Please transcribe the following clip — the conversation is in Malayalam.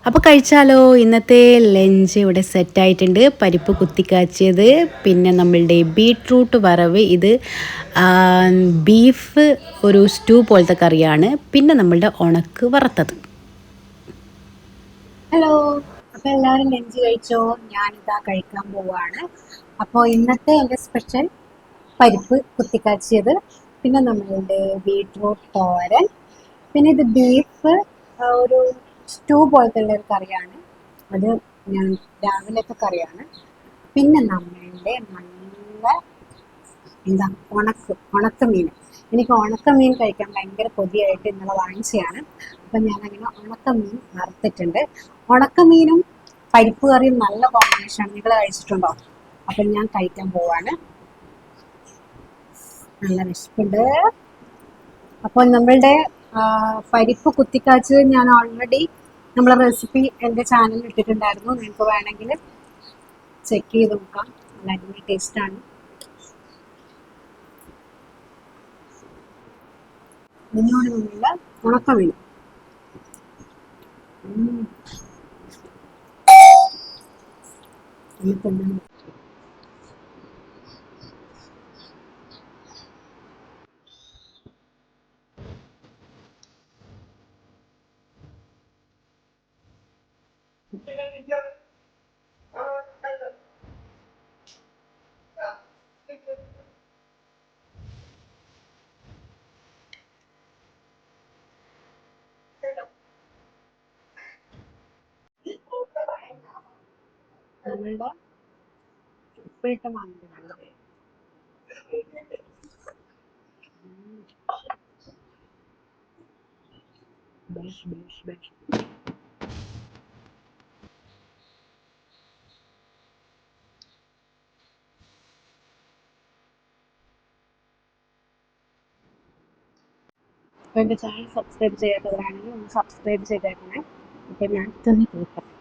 അപ്പോൾ കഴിച്ചാലോ? ഇന്നത്തെ ലഞ്ച് ഇവിടെ സെറ്റായിട്ടുണ്ട്. പരിപ്പ് കുത്തിക്കാച്ചിയത്, പിന്നെ നമ്മളുടെ ബീട്രൂട്ട് വറവ്, ഇത് ബീഫ് ഒരു സ്റ്റൂ പോലത്തെ കറിയാണ്, പിന്നെ നമ്മളുടെ ഉണക്ക് വറുത്തത്. ഹലോ, അപ്പോൾ എല്ലാവരും ലഞ്ച് കഴിച്ചോ? ഞാനിതാ കഴിക്കാൻ പോവാണ്. അപ്പോൾ ഇന്നത്തെ എൻ്റെ സ്പെഷ്യൽ പരിപ്പ് കുത്തിക്കാച്ചിയത്, പിന്നെ നമ്മളുടെ ബീട്രൂട്ട് തോരൻ, പിന്നെ ഇത് ബീഫ് ഒരു സ്റ്റൂ പോലത്തെ ഉള്ള ഒരു കറിയാണ്. അത് ഞാൻ രാവിലത്തെ കറിയാണ്. പിന്നെ നമ്മളുടെ നല്ല എന്താ ഉണക്കമീൻ. എനിക്ക് ഉണക്കമീൻ കഴിക്കാൻ ഭയങ്കര കൊതിയായിട്ട് ഇന്നലെ വാങ്ങിച്ചതാണ്. അപ്പം ഞാനങ്ങനെ ഉണക്കമീൻ വറുത്തിട്ടുണ്ട്. ഉണക്കമീനും പരിപ്പ് കറിയും നല്ല കോമ്പിനേഷനാണ്. നിങ്ങൾ കഴിച്ചിട്ടുണ്ടോ? അപ്പം ഞാൻ കഴിക്കാൻ പോവാണ്. നല്ല വിശപ്പുണ്ട്. അപ്പോൾ നമ്മളുടെ പരിപ്പ് കുത്തിക്കാച്ച് ഞാൻ ഓൾറെഡി നമ്മളെ റെസിപ്പി എൻ്റെ ചാനലിൽ ഇട്ടിട്ടുണ്ടായിരുന്നു. നിങ്ങൾക്ക് വേണമെങ്കിൽ ചെക്ക് ചെയ്ത് നോക്കാം. നല്ല അടിപൊളി ടേസ്റ്റാണ്. ഇതിനോട് നമ്മളുടെ ഉണക്കമീൻ നമുക്കുണ്ട്. നമ്മളുടെ ഉപ്പിലിട്ട മാങ്ങ. ബെഷ് ബെഷ് ബെഷ്. അപ്പോൾ എൻ്റെ ചാനൽ സബ്സ്ക്രൈബ് ചെയ്യാത്തവരാണെങ്കിൽ ഒന്ന് സബ്സ്ക്രൈബ് ചെയ്തേക്കണേ. അപ്പോൾ ഞാൻ തന്നെ കേൾക്കാം.